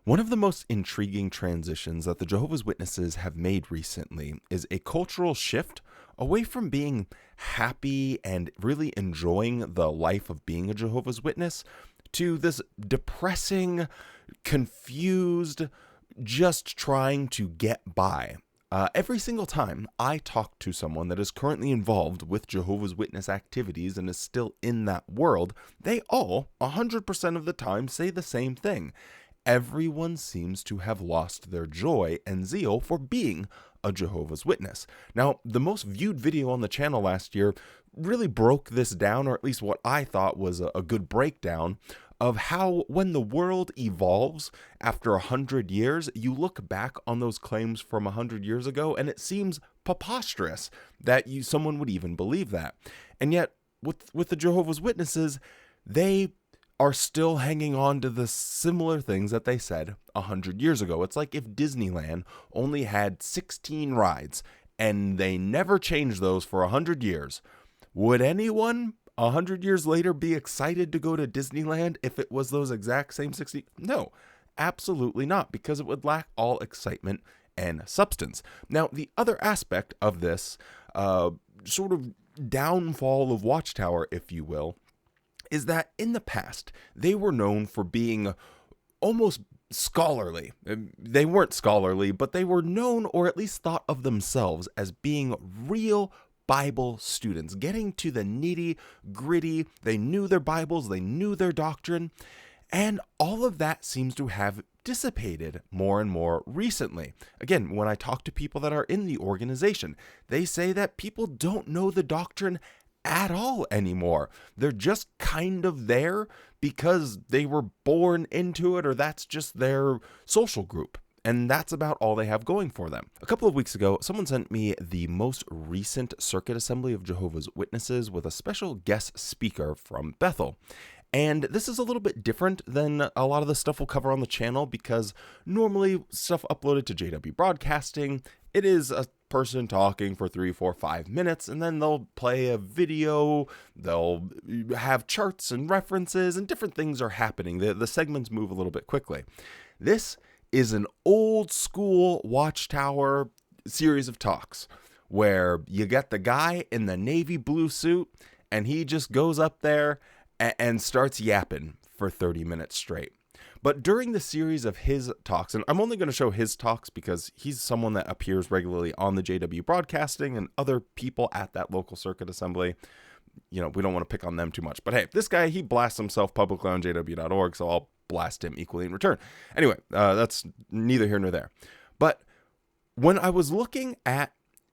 One of the most intriguing transitions that the Jehovah's Witnesses have made recently is a cultural shift away from being happy and really enjoying the life of being a Jehovah's Witness to this depressing, confused, just trying to get by. Every single time I talk to someone that is currently involved with Jehovah's Witness activities and is still in that world, they all, 100% of the time, say the same thing. Everyone seems to have lost their joy and zeal for being a Jehovah's Witness. Now, the most viewed video on the channel last year really broke this down, or at least what I thought was a good breakdown of how when the world evolves after 100 years, you look back on those claims from 100 years ago, and it seems preposterous that someone would even believe that. And yet, with the Jehovah's Witnesses, they are still hanging on to the similar things that they said 100 years ago. It's like if Disneyland only had 16 rides and they never changed those for 100 years. Would anyone 100 years later be excited to go to Disneyland if it was those exact same 16? No, absolutely not, because it would lack all excitement and substance. Now, the other aspect of this sort of downfall of Watchtower, if you will, is that in the past, they were known for being almost scholarly. They weren't scholarly, but they were known, or at least thought of themselves, as being real Bible students, getting to the nitty gritty. They knew their Bibles, they knew their doctrine, and all of that seems to have dissipated more and more recently. Again, when I talk to people that are in the organization, they say that people don't know the doctrine at all anymore. They're just kind of there because they were born into it, or that's just their social group. And that's about all they have going for them. A couple of weeks ago, someone sent me the most recent Circuit Assembly of Jehovah's Witnesses with a special guest speaker from Bethel. And this is a little bit different than a lot of the stuff we'll cover on the channel, because normally stuff uploaded to JW Broadcasting, it is a person talking for 3, 4, 5 minutes, and then they'll play a video, they'll have charts and references, and different things are happening. The segments move a little bit quickly. This is an old school Watchtower series of talks where you get the guy in the navy blue suit, and he just goes up there and starts yapping for 30 minutes straight. But during the series of his talks, and I'm only going to show his talks because he's someone that appears regularly on the JW Broadcasting and other people at that local circuit assembly. You know, we don't want to pick on them too much. But hey, this guy, he blasts himself publicly on jw.org, so I'll blast him equally in return. Anyway, that's neither here nor there. But when I was looking at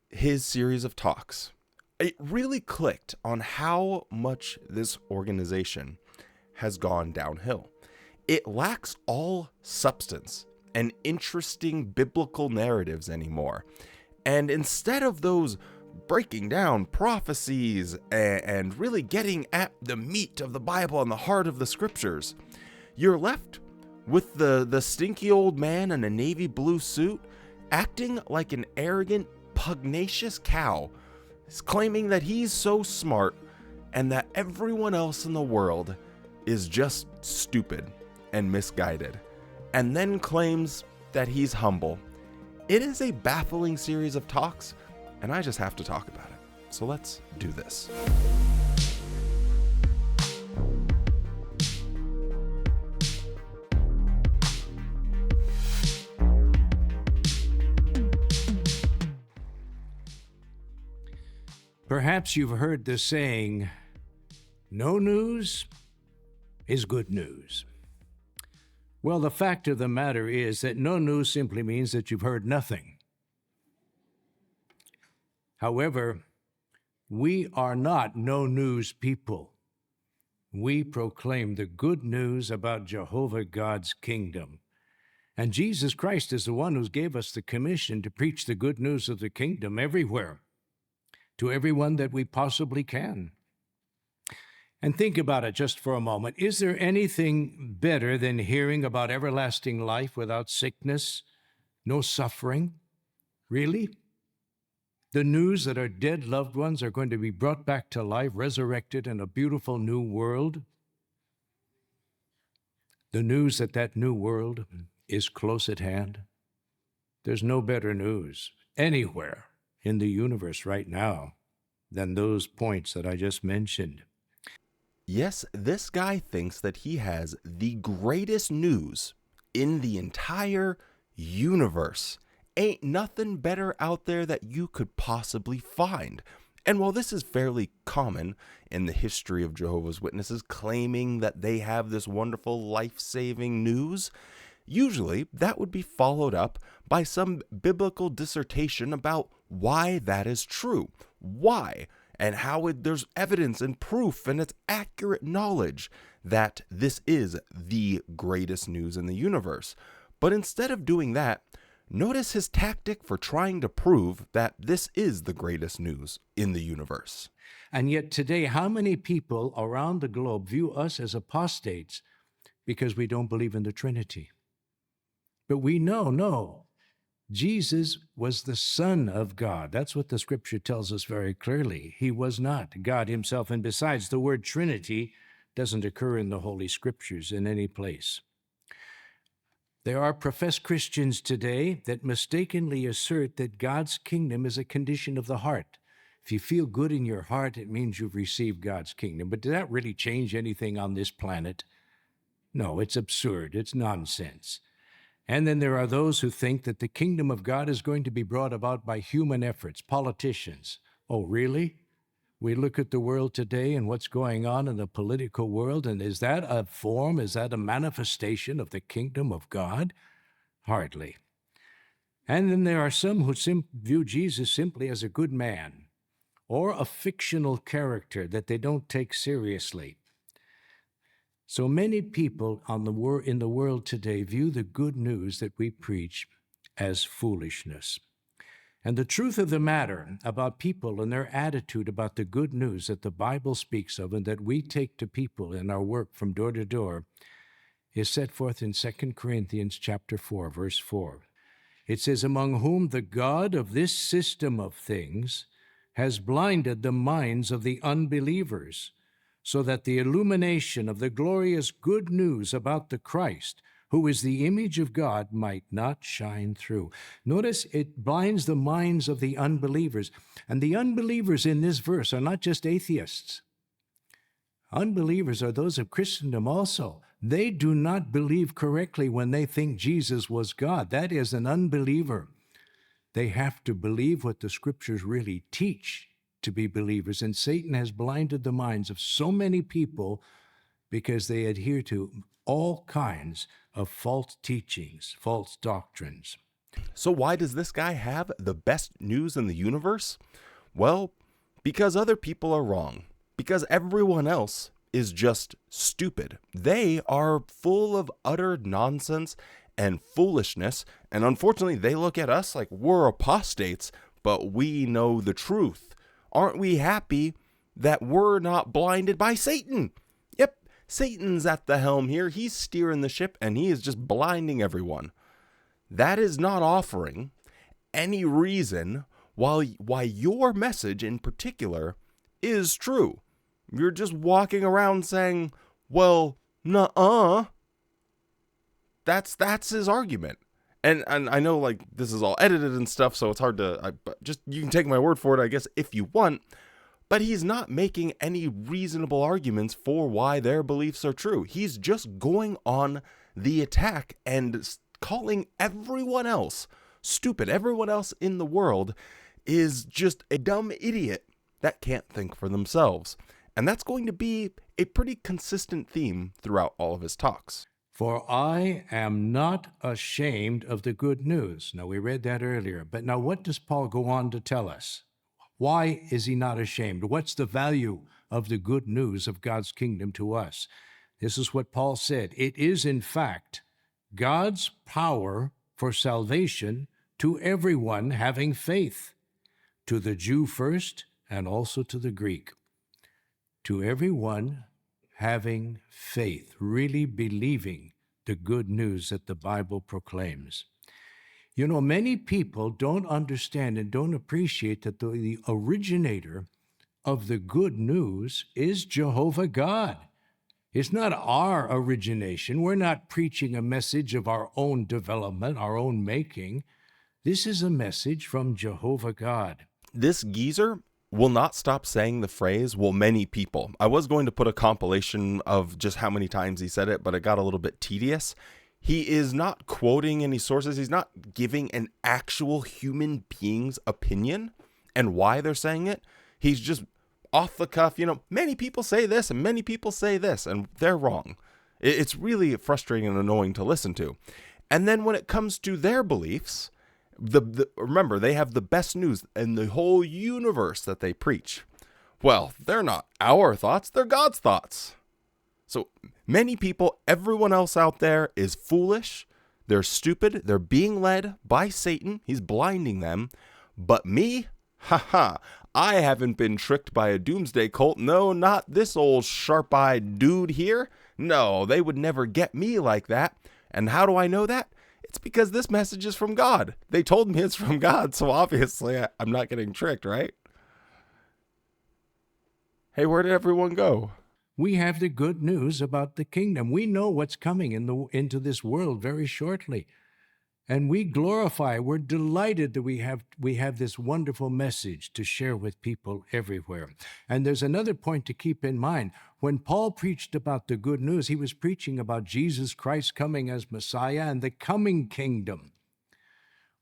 his series of talks, it really clicked on how much this organization has gone downhill. It lacks all substance and interesting biblical narratives anymore. And instead of those breaking down prophecies and really getting at the meat of the Bible and the heart of the scriptures, you're left with the stinky old man in a navy blue suit acting like an arrogant, pugnacious cow, claiming that he's so smart and that everyone else in the world is just stupid and misguided, and then claims that he's humble. It is a baffling series of talks, and I just have to talk about it. So let's do this. Perhaps you've heard the saying, no news is good news. Well, the fact of the matter is that no news simply means that you've heard nothing. However, we are not no news people. We proclaim the good news about Jehovah God's kingdom. And Jesus Christ is the one who gave us the commission to preach the good news of the kingdom everywhere, to everyone that we possibly can. And think about it just for a moment. Is there anything better than hearing about everlasting life without sickness, no suffering? Really? The news that our dead loved ones are going to be brought back to life, resurrected in a beautiful new world? The news that that new world is close at hand. There's no better news anywhere in the universe right now than those points that I just mentioned. Yes, this guy thinks that he has the greatest news in the entire universe. Ain't nothing better out there that you could possibly find. And while this is fairly common in the history of Jehovah's Witnesses claiming that they have this wonderful life-saving news, usually that would be followed up by some biblical dissertation about why that is true. Why? And how there's evidence and proof and it's accurate knowledge that this is the greatest news in the universe. But instead of doing that, notice his tactic for trying to prove that this is the greatest news in the universe. And yet today, how many people around the globe view us as apostates because we don't believe in the Trinity? But we know, no, Jesus was the Son of God. That's what the Scripture tells us very clearly. He was not God himself. And besides, the word Trinity doesn't occur in the Holy Scriptures in any place. There are professed Christians today that mistakenly assert that God's kingdom is a condition of the heart. If you feel good in your heart, it means you've received God's kingdom. But did that really change anything on this planet? No, it's absurd. It's nonsense. And then there are those who think that the kingdom of God is going to be brought about by human efforts, politicians. Oh, really? We look at the world today and what's going on in the political world, and is that a form, is that a manifestation of the kingdom of God? Hardly. And then there are some who view Jesus simply as a good man or a fictional character that they don't take seriously. So many people in the world today view the good news that we preach as foolishness. And the truth of the matter about people and their attitude about the good news that the Bible speaks of and that we take to people in our work from door to door is set forth in 2 Corinthians chapter 4, verse 4. It says, "Among whom the God of this system of things has blinded the minds of the unbelievers, so that the illumination of the glorious good news about the Christ, who is the image of God, might not shine through." Notice it blinds the minds of the unbelievers. And the unbelievers in this verse are not just atheists. Unbelievers are those of Christendom also. They do not believe correctly when they think Jesus was God. That is an unbeliever. They have to believe what the Scriptures really teach to be believers. And Satan has blinded the minds of so many people because they adhere to all kinds of false teachings, false doctrines. So why does this guy have the best news in the universe? Well, because other people are wrong. Because everyone else is just stupid. They are full of utter nonsense and foolishness, and unfortunately they look at us like we're apostates, but we know the truth. Aren't we happy that we're not blinded by Satan? Yep, Satan's at the helm here. He's steering the ship, and he is just blinding everyone. That is not offering any reason why your message in particular is true. You're just walking around saying, well, nuh-uh. That's his argument. And I know, like, this is all edited and stuff, so it's hard to, just, you can take my word for it, I guess, if you want. But he's not making any reasonable arguments for why their beliefs are true. He's just going on the attack and calling everyone else stupid. Everyone else in the world is just a dumb idiot that can't think for themselves. And that's going to be a pretty consistent theme throughout all of his talks. "For I am not ashamed of the good news." Now, we read that earlier. But now what does Paul go on to tell us? Why is he not ashamed? What's the value of the good news of God's kingdom to us? This is what Paul said. "It is, in fact, God's power for salvation to everyone having faith, to the Jew first and also to the Greek." To everyone having faith, really believing the good news that the Bible proclaims. You know, many people don't understand and don't appreciate that the originator of the good news is Jehovah God. It's not our origination. We're not preaching a message of our own development, our own making. This is a message from Jehovah God. This geezer will not stop saying the phrase, well, many people. I was going to put a compilation of just how many times he said it, but it got a little bit tedious. He is not quoting any sources. He's not giving an actual human being's opinion and why they're saying it. He's just off the cuff, many people say this and many people say this, and they're wrong. It's really frustrating and annoying to listen to. And then when it comes to their beliefs, remember, they have the best news in the whole universe that they preach. Well, they're not our thoughts, they're God's thoughts. So many people, everyone else out there is foolish, they're stupid, they're being led by Satan, he's blinding them. But me, I haven't been tricked by a doomsday cult. No, not this old sharp-eyed dude here. No, they would never get me like that. And how do I know that? It's because this message is from God. They told me it's from God, so obviously I'm not getting tricked, right? Hey, where did everyone go? We have the good news about the kingdom. We know what's coming into this world very shortly. And we glorify, we're delighted that we have this wonderful message to share with people everywhere. And there's another point to keep in mind. When Paul preached about the good news, he was preaching about Jesus Christ coming as Messiah and the coming kingdom.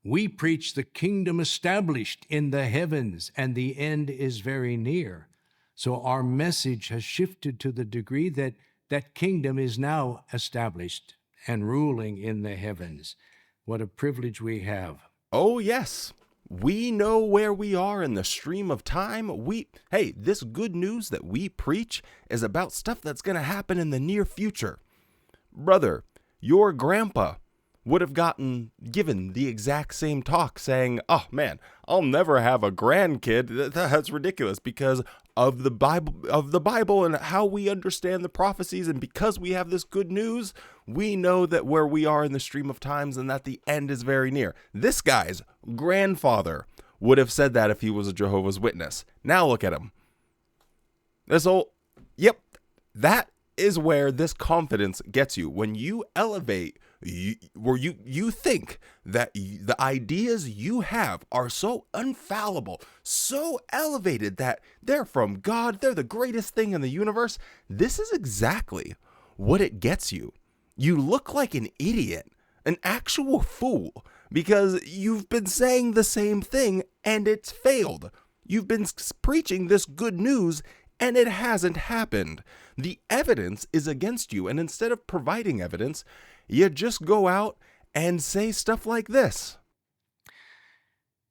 We preach the kingdom established in the heavens, and the end is very near. So our message has shifted to the degree that that kingdom is now established and ruling in the heavens. What a privilege we have. Oh, yes. We know where we are in the stream of time. Hey, this good news that we preach is about stuff that's going to happen in the near future. Brother, your grandpa would have given the exact same talk saying, oh man, I'll never have a grandkid. That's ridiculous because of the Bible and how we understand the prophecies. And because we have this good news, we know that where we are in the stream of times and that the end is very near. This guy's grandfather would have said that if he was a Jehovah's Witness. Now look at him. That is where this confidence gets you. When you elevate, where you think that the ideas you have are so infallible, so elevated that they're from God, they're the greatest thing in the universe. This is exactly what it gets you. You look like an idiot, an actual fool, because you've been saying the same thing and it's failed. You've been preaching this good news and it hasn't happened. The evidence is against you, and instead of providing evidence, you just go out and say stuff like this.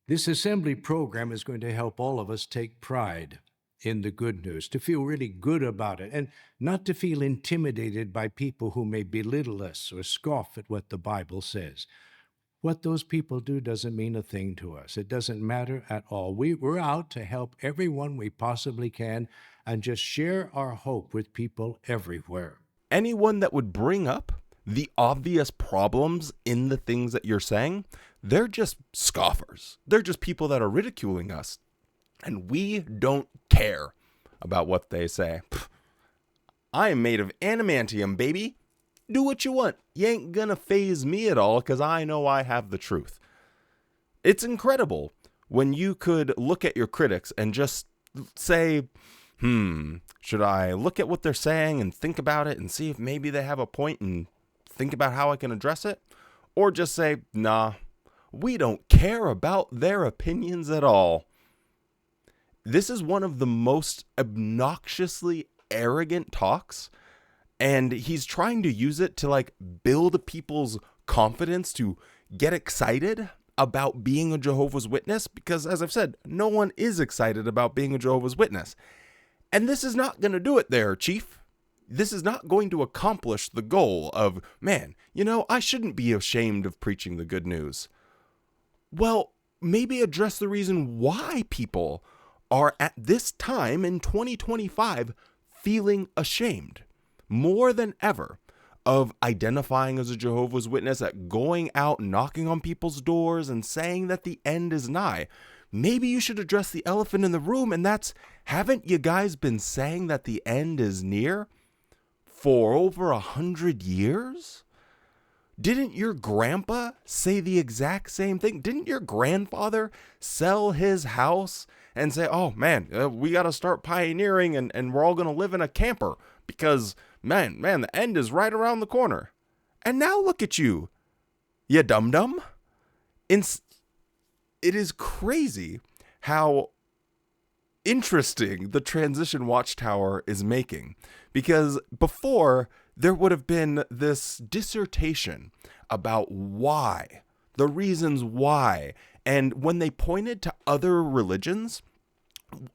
This assembly program is going to help all of us take pride in the good news, to feel really good about it, and not to feel intimidated by people who may belittle us or scoff at what the Bible says. What those people do doesn't mean a thing to us. It doesn't matter at all. We're out to help everyone we possibly can and just share our hope with people everywhere. Anyone that would bring up the obvious problems in the things that you're saying, they're just scoffers. They're just people that are ridiculing us. And we don't care about what they say. I am made of adamantium, baby. Do what you want. You ain't gonna faze me at all because I know I have the truth. It's incredible when you could look at your critics and just say, should I look at what they're saying and think about it and see if maybe they have a point and think about how I can address it? Or just say, nah, we don't care about their opinions at all. This is one of the most obnoxiously arrogant talks. And he's trying to use it to build people's confidence to get excited about being a Jehovah's Witness. Because as I've said, no one is excited about being a Jehovah's Witness. And this is not going to do it there, Chief. This is not going to accomplish the goal of, man, I shouldn't be ashamed of preaching the good news. Well, maybe address the reason why people are at this time in 2025 feeling ashamed more than ever of identifying as a Jehovah's Witness, at going out knocking on people's doors and saying that the end is nigh. Maybe you should address the elephant in the room, and that's, haven't you guys been saying that the end is near for over 100 years? Didn't your grandpa say the exact same thing? Didn't your grandfather sell his house and say, oh man, we got to start pioneering and we're all going to live in a camper because man, the end is right around the corner. And now look at you, you dum-dum. It is crazy how interesting the transition Watchtower is making, because before there would have been this dissertation about why, the reasons why, and when they pointed to other religions,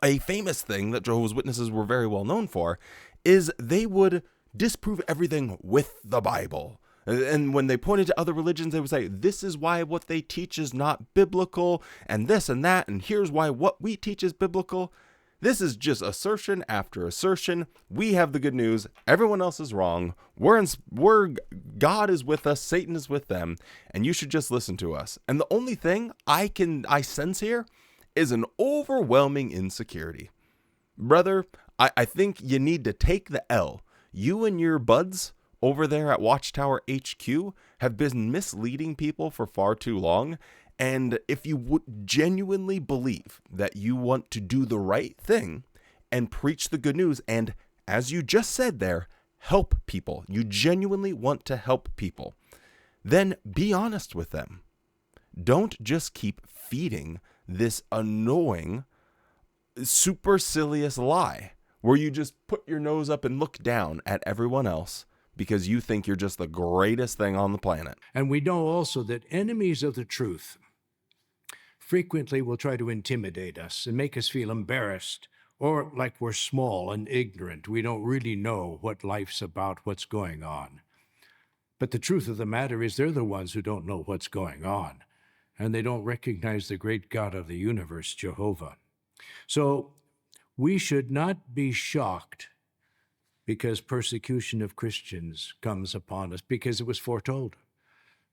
a famous thing that Jehovah's Witnesses were very well known for is they would disprove everything with the Bible. And when they pointed to other religions, they would say, this is why what they teach is not biblical, and this and that, and here's why what we teach is biblical. This is just assertion after assertion. We have the good news. Everyone else is wrong. God is with us. Satan is with them. And you should just listen to us. And the only thing I sense here is an overwhelming insecurity. Brother, I think you need to take the L. You and your buds over there at Watchtower HQ have been misleading people for far too long. And if you would genuinely believe that you want to do the right thing and preach the good news, and as you just said there, help people, you genuinely want to help people, then be honest with them. Don't just keep feeding this annoying, supercilious lie where you just put your nose up and look down at everyone else because you think you're just the greatest thing on the planet. And we know also that enemies of the truth frequently will try to intimidate us and make us feel embarrassed or like we're small and ignorant. We don't really know what life's about, what's going on. But the truth of the matter is they're the ones who don't know what's going on, and they don't recognize the great God of the universe, Jehovah. So we should not be shocked because persecution of Christians comes upon us, because it was foretold.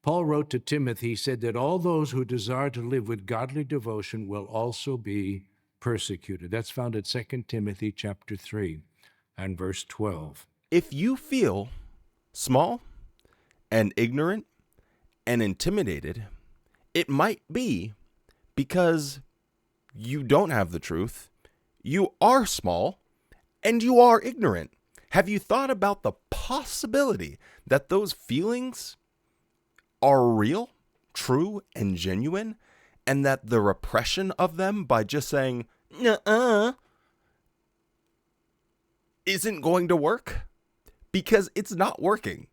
Paul wrote to Timothy, he said that all those who desire to live with godly devotion will also be persecuted. That's found at 2 Timothy chapter 3 and verse 12. If you feel small and ignorant and intimidated, it might be because you don't have the truth, you are small, and you are ignorant. Have you thought about the possibility that those feelings are real, true, and genuine, and that the repression of them by just saying, nuh-uh, isn't going to work? Because it's not working.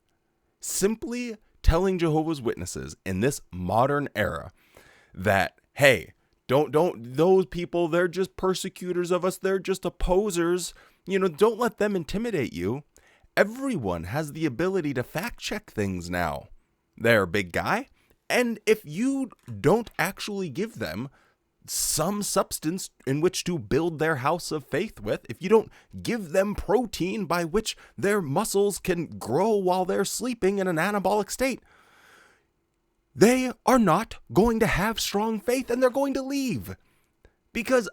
Simply telling Jehovah's Witnesses in this modern era that, hey, don't, those people, they're just persecutors of us, they're just opposers, don't let them intimidate you. Everyone has the ability to fact check things now. They're a big guy, and if you don't actually give them some substance in which to build their house of faith with, if you don't give them protein by which their muscles can grow while they're sleeping in an anabolic state, they are not going to have strong faith, and they're going to leave. Because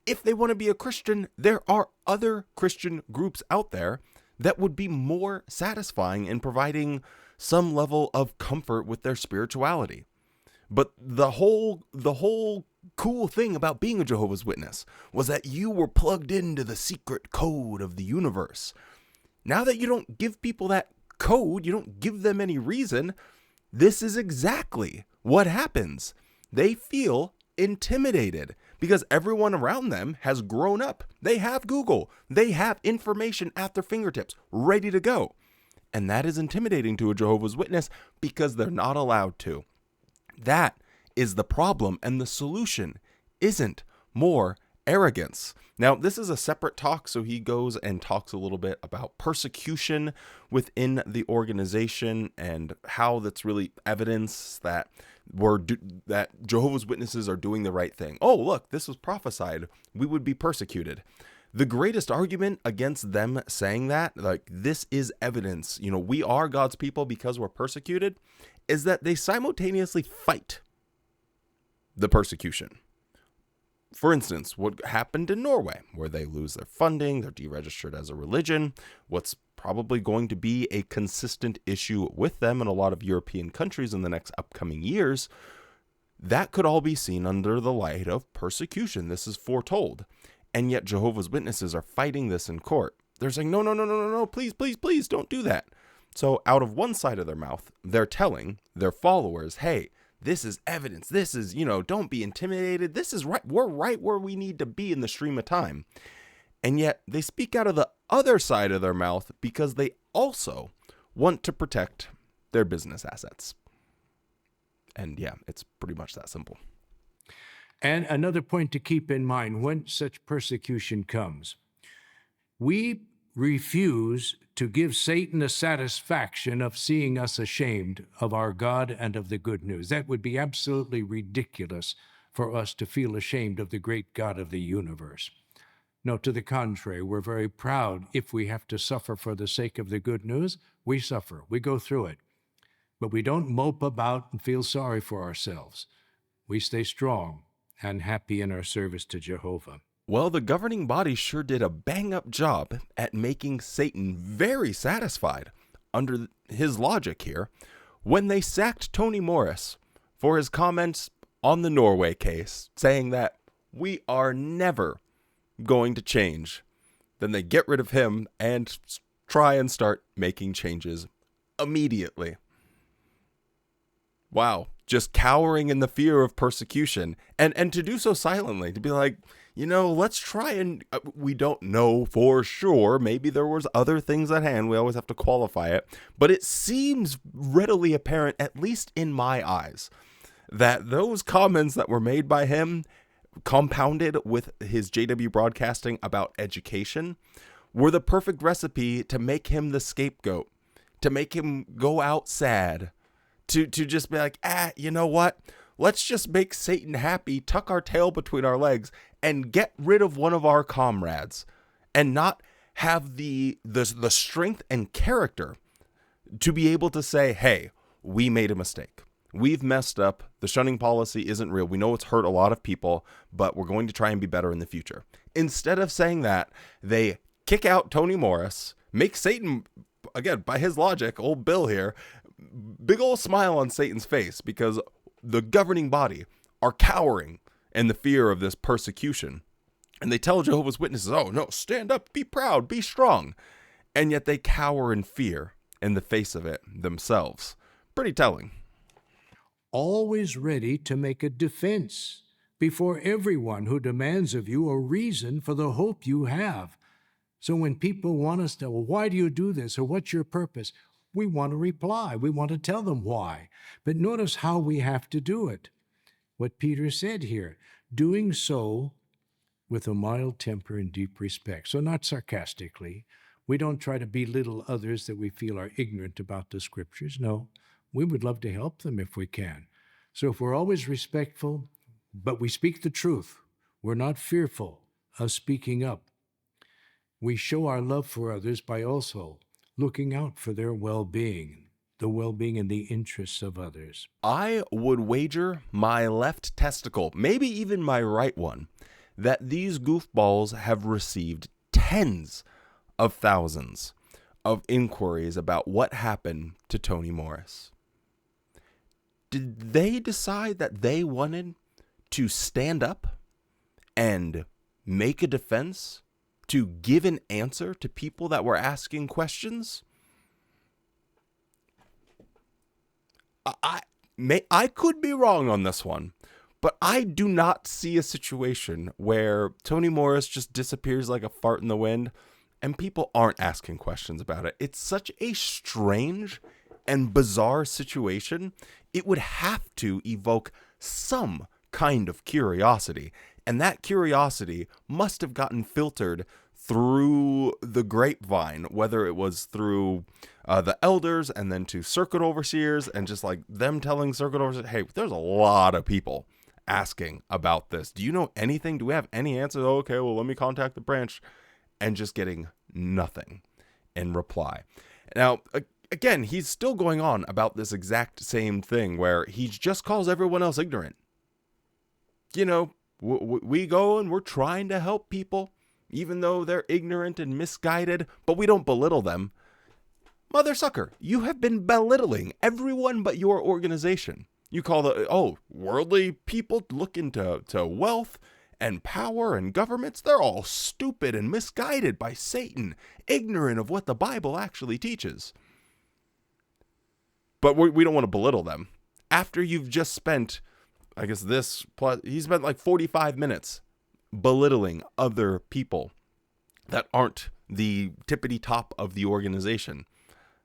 if they want to be a Christian, there are other Christian groups out there that would be more satisfying in providing some level of comfort with their spirituality. But the whole cool thing about being a Jehovah's Witness was that you were plugged into the secret code of the universe. Now that you don't give people that code, you don't give them any reason, this is exactly what happens. They feel intimidated because everyone around them has grown up. They have Google. They have information at their fingertips, ready to go. And that is intimidating to a Jehovah's Witness because they're not allowed to. That is the problem, and the solution isn't more arrogance. Now, this is a separate talk, so he goes and talks a little bit about persecution within the organization and how that's really evidence that that Jehovah's Witnesses are doing the right thing. Oh, look, this was prophesied. We would be persecuted. The greatest argument against them saying that, like, this is evidence, we are God's people because we're persecuted, is that they simultaneously fight the persecution. For instance, what happened in Norway, where they lose their funding, they're deregistered as a religion. What's probably going to be a consistent issue with them in a lot of European countries in the next upcoming years, that could all be seen under the light of persecution. This is foretold. And yet Jehovah's Witnesses are fighting this in court. They're saying, no, no, no, no, no, no, please, please, please don't do that. So out of one side of their mouth, they're telling their followers, hey, this is evidence. This is, don't be intimidated. This is right. We're right where we need to be in the stream of time. And yet they speak out of the other side of their mouth because they also want to protect their business assets. And yeah, it's pretty much that simple. And another point to keep in mind when such persecution comes, we refuse to give Satan the satisfaction of seeing us ashamed of our God and of the good news. That would be absolutely ridiculous for us to feel ashamed of the great God of the universe. No, to the contrary, we're very proud. If we have to suffer for the sake of the good news, we suffer, we go through it. But we don't mope about and feel sorry for ourselves. We stay strong and happy in our service to Jehovah. Well, the governing body sure did a bang-up job at making Satan very satisfied, under his logic here, when they sacked Tony Morris for his comments on the Norway case, saying that we are never going to change. Then they get rid of him and try and start making changes immediately. Wow, just cowering in the fear of persecution, and to do so silently, to be like, let's try and, we don't know for sure, maybe there was other things at hand, we always have to qualify it, but it seems readily apparent, at least in my eyes, that those comments that were made by him, compounded with his JW broadcasting about education, were the perfect recipe to make him the scapegoat, to make him go out sad, to just be like, you know what? Let's just make Satan happy, tuck our tail between our legs, and get rid of one of our comrades, and not have the strength and character to be able to say, hey, we made a mistake. We've messed up. The shunning policy isn't real. We know it's hurt a lot of people, but we're going to try and be better in the future. Instead of saying that, they kick out Tony Morris, make Satan, again, by his logic, old Bill here, big old smile on Satan's face because the governing body are cowering in the fear of this persecution. And they tell Jehovah's Witnesses, oh no, stand up, be proud, be strong. And yet they cower in fear in the face of it themselves. Pretty telling. Always ready to make a defense before everyone who demands of you a reason for the hope you have. So when people want us to, well, why do you do this? Or what's your purpose? We want to reply. We want to tell them why. But notice how we have to do it. What Peter said here, doing so with a mild temper and deep respect. So not sarcastically. We don't try to belittle others that we feel are ignorant about the scriptures. No, we would love to help them if we can. So if we're always respectful, but we speak the truth, we're not fearful of speaking up. We show our love for others by also looking out for their well-being, the well-being and the interests of others. I would wager my left testicle, maybe even my right one, that these goofballs have received tens of thousands of inquiries about what happened to Tony Morris. Did they decide that they wanted to stand up and make a defense, to give an answer to people that were asking questions? I could be wrong on this one, but I do not see a situation where Tony Morris just disappears like a fart in the wind and people aren't asking questions about it. It's such a strange and bizarre situation. It would have to evoke some kind of curiosity. And that curiosity must have gotten filtered through the grapevine, whether it was through the elders and then to circuit overseers and just like them telling circuit overseers, hey, there's a lot of people asking about this. Do you know anything? Do we have any answers? Oh, okay, well, let me contact the branch. And just getting nothing in reply. Now, again, he's still going on about this exact same thing where he just calls everyone else ignorant. We go and we're trying to help people, even though they're ignorant and misguided, but we don't belittle them. Mother sucker, you have been belittling everyone but your organization. You call worldly people looking to wealth and power and governments, they're all stupid and misguided by Satan, ignorant of what the Bible actually teaches. But we don't want to belittle them. After you've just spent, I guess he spent like 45 minutes belittling other people that aren't the tippity top of the organization.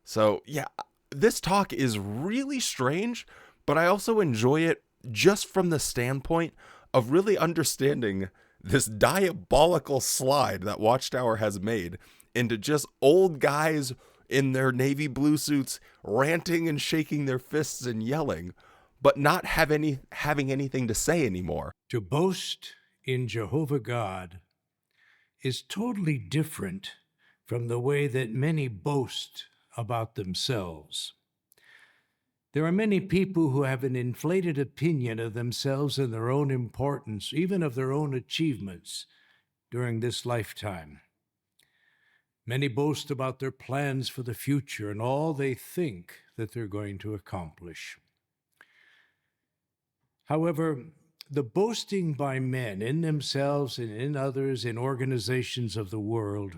So yeah, this talk is really strange, but I also enjoy it just from the standpoint of really understanding this diabolical slide that Watchtower has made into just old guys in their navy blue suits ranting and shaking their fists and yelling, but not having anything to say anymore. To boast in Jehovah God is totally different from the way that many boast about themselves. There are many people who have an inflated opinion of themselves and their own importance, even of their own achievements during this lifetime. Many boast about their plans for the future and all they think that they're going to accomplish. However, the boasting by men in themselves and in others, in organizations of the world,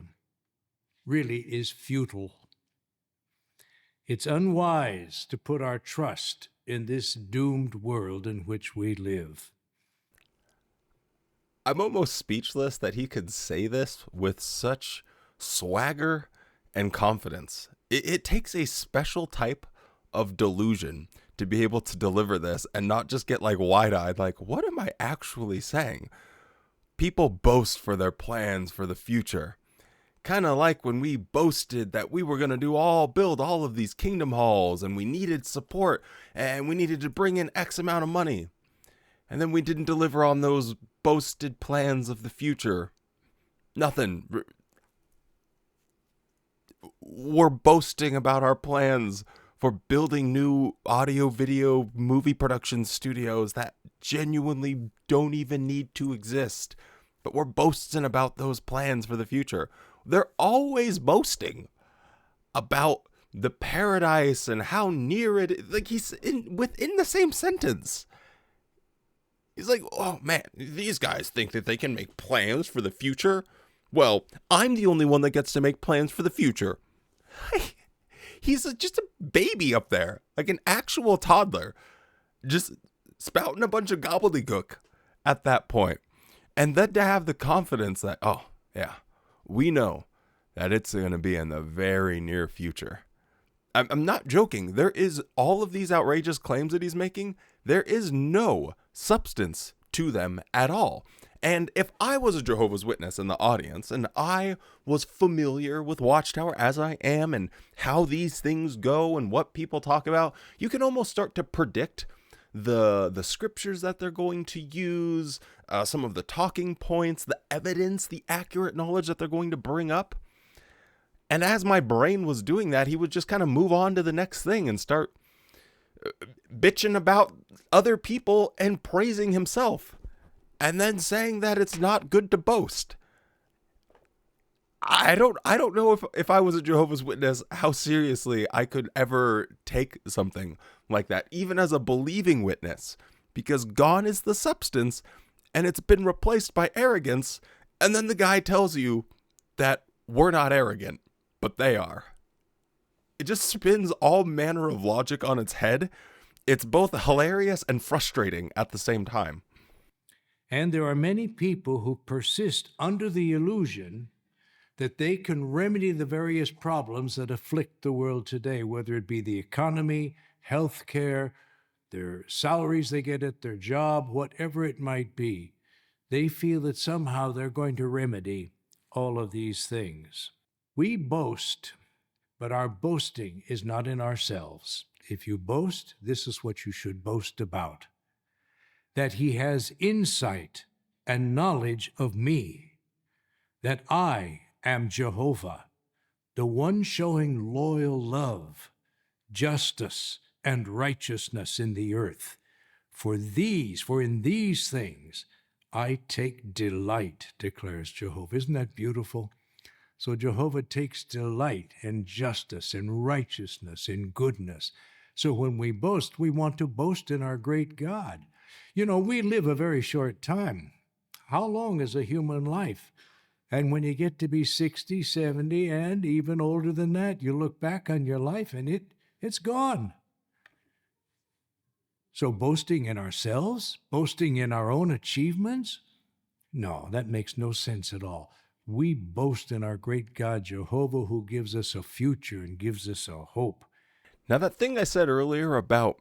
really is futile. It's unwise to put our trust in this doomed world in which we live. I'm almost speechless that he could say this with such swagger and confidence. It takes a special type of delusion to be able to deliver this and not just get like wide-eyed, like, what am I actually saying? People boast for their plans for the future. Kind of like when we boasted that we were going to build all of these kingdom halls and we needed support and we needed to bring in X amount of money. And then we didn't deliver on those boasted plans of the future. Nothing. We're boasting about our plans for building new audio, video, movie production studios that genuinely don't even need to exist. But we're boasting about those plans for the future. They're always boasting about the paradise and how near it is. Like within the same sentence. He's like, oh man, these guys think that they can make plans for the future. Well, I'm the only one that gets to make plans for the future. He's just a baby up there, like an actual toddler, just spouting a bunch of gobbledygook at that point. And then to have the confidence that, oh, yeah, we know that it's going to be in the very near future. I'm not joking. There is all of these outrageous claims that he's making. There is no substance to them at all. And if I was a Jehovah's Witness in the audience and I was familiar with Watchtower as I am and how these things go and what people talk about, you can almost start to predict the scriptures that they're going to use, some of the talking points, the evidence, the accurate knowledge that they're going to bring up. And as my brain was doing that, he would just kind of move on to the next thing and start bitching about other people and praising himself. And then saying that it's not good to boast. I don't know if I was a Jehovah's Witness, how seriously I could ever take something like that, even as a believing witness, because gone is the substance and it's been replaced by arrogance. And then the guy tells you that we're not arrogant, but they are. It just spins all manner of logic on its head. It's both hilarious and frustrating at the same time. And there are many people who persist under the illusion that they can remedy the various problems that afflict the world today, whether it be the economy, health care, their salaries they get at their job, whatever it might be. They feel that somehow they're going to remedy all of these things. We boast, but our boasting is not in ourselves. If you boast, this is what you should boast about. That he has insight and knowledge of me, that I am Jehovah, the one showing loyal love, justice, and righteousness in the earth. For in these things I take delight, declares Jehovah. Isn't that beautiful? So Jehovah takes delight in justice, in righteousness, in goodness. So when we boast, we want to boast in our great God. You know, we live a very short time. How long is a human life? And when you get to be 60, 70, and even older than that, you look back on your life and it's gone. So boasting in ourselves, boasting in our own achievements, no, that makes no sense at all. We boast in our great God, Jehovah, who gives us a future and gives us a hope. Now, that thing I said earlier about,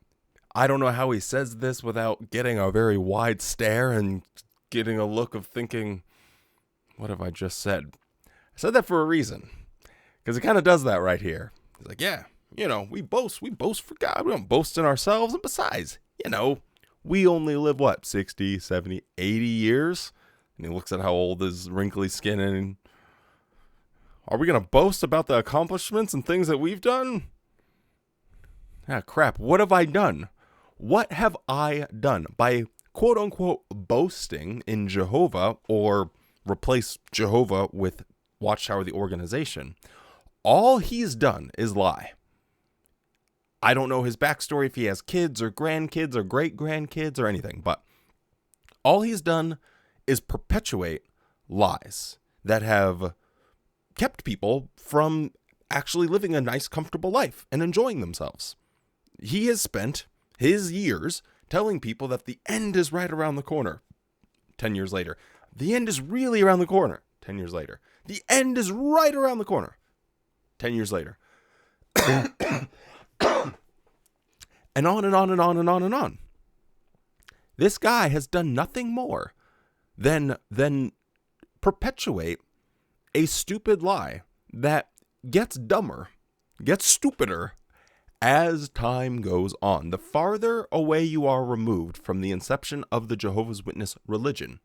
I don't know how he says this without getting a very wide stare and getting a look of thinking, what have I just said? I said that for a reason, because it kind of does that right here. He's like, yeah, we boast for God. We don't boast in ourselves. And besides, we only live, 60, 70, 80 years? And he looks at how old his wrinkly skin is. And are we going to boast about the accomplishments and things that we've done? Ah, crap. What have I done? What have I done? By quote unquote boasting in Jehovah, or replace Jehovah with Watchtower, the organization, all he's done is lie. I don't know his backstory, if he has kids or grandkids or great-grandkids or anything, but all he's done is perpetuate lies that have kept people from actually living a nice, comfortable life and enjoying themselves. He has spent his years telling people that the end is right around the corner. 10 years later. The end is really around the corner. 10 years later. The end is right around the corner. 10 years later. And on and on and on and on and on. This guy has done nothing more than perpetuate a stupid lie that gets dumber, gets stupider as time goes on. The farther away you are removed from the inception of the Jehovah's Witness religion,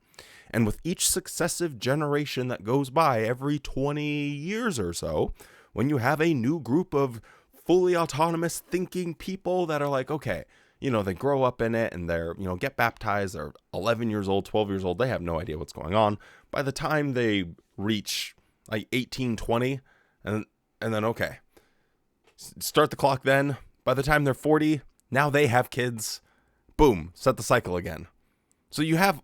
and with each successive generation that goes by every 20 years or so, when you have a new group of fully autonomous thinking people that are like, okay, they grow up in it and they're, get baptized, they're 11 years old, 12 years old, they have no idea what's going on. By the time they reach like 18, 20, and then, okay, start the clock then. By the time they're 40, now they have kids. Boom, set the cycle again. So you have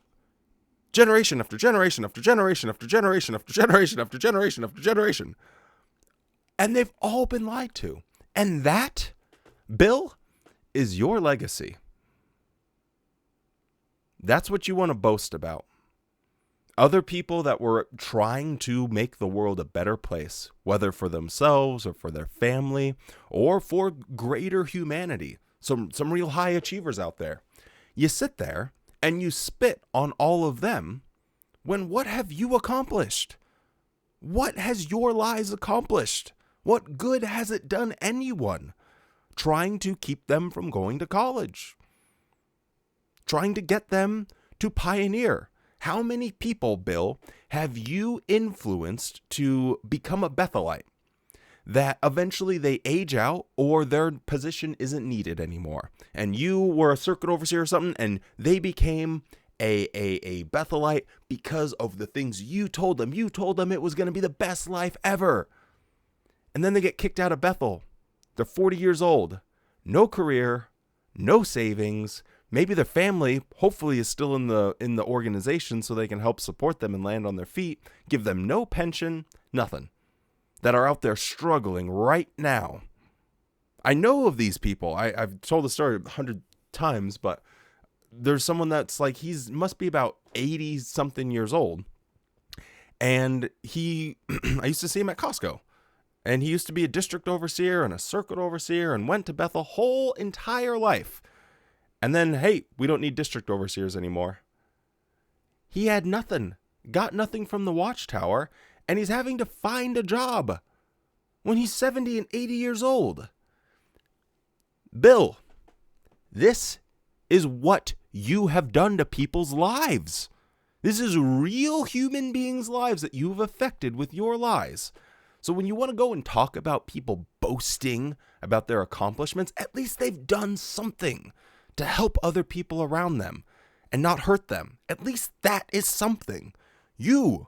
generation after generation after generation after generation after generation after generation after generation. And they've all been lied to. And that, Bill, is your legacy. That's what you want to boast about. Other people that were trying to make the world a better place, whether for themselves or for their family or for greater humanity. Some real high achievers out there. You sit there and you spit on all of them when what have you accomplished? What has your lies accomplished? What good has it done anyone? Trying to keep them from going to college. Trying to get them to pioneer. How many people, Bill, have you influenced to become a Bethelite? That eventually they age out or their position isn't needed anymore. And you were a circuit overseer or something and they became a Bethelite because of the things you told them. You told them it was going to be the best life ever. And then they get kicked out of Bethel. They're 40 years old. No career, no savings. Maybe their family, hopefully, is still in the organization so they can help support them and land on their feet. Give them no pension, nothing. That are out there struggling right now. I know of these people. I've told the story 100 times, but there's someone that's like, must be about 80-something years old. And I used to see him at Costco. And he used to be a district overseer and a circuit overseer and went to Bethel whole entire life. And then, hey, we don't need district overseers anymore. He had nothing, got nothing from the Watchtower, and he's having to find a job when he's 70 and 80 years old. Bill, this is what you have done to people's lives. This is real human beings' lives that you've affected with your lies. So when you want to go and talk about people boasting about their accomplishments, at least they've done something to help other people around them and not hurt them. At least that is something. You,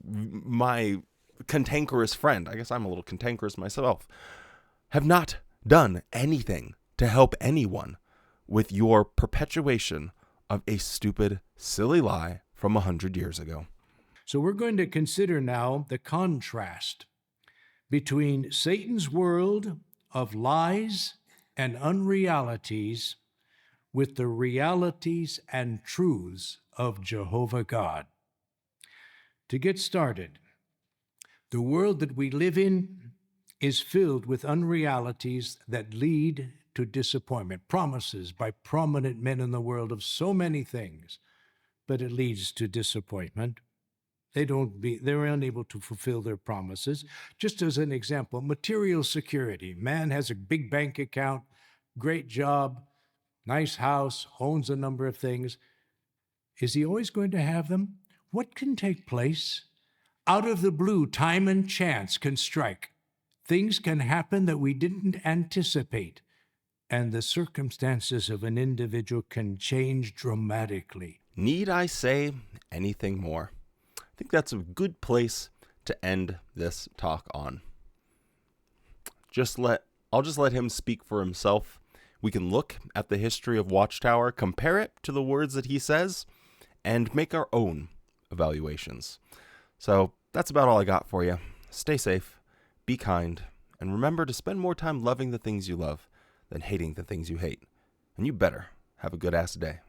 my cantankerous friend, I guess I'm a little cantankerous myself, have not done anything to help anyone with your perpetuation of a stupid, silly lie from 100 years ago. So we're going to consider now the contrast between Satan's world of lies and unrealities with the realities and truths of Jehovah God. To get started, the world that we live in is filled with unrealities that lead to disappointment. Promises by prominent men in the world of so many things, but it leads to disappointment. They're unable to fulfill their promises. Just as an example, material security. Man has a big bank account, great job, nice house, owns a number of things. Is he always going to have them? What can take place? Out of the blue, time and chance can strike. Things can happen that we didn't anticipate, and the circumstances of an individual can change dramatically. Need I say anything more? I think that's a good place to end this talk on. I'll just let him speak for himself. We can look at the history of Watchtower, compare it to the words that he says, and make our own evaluations. So that's about all I got for you. Stay safe, be kind, and remember to spend more time loving the things you love than hating the things you hate. And you better have a good-ass day.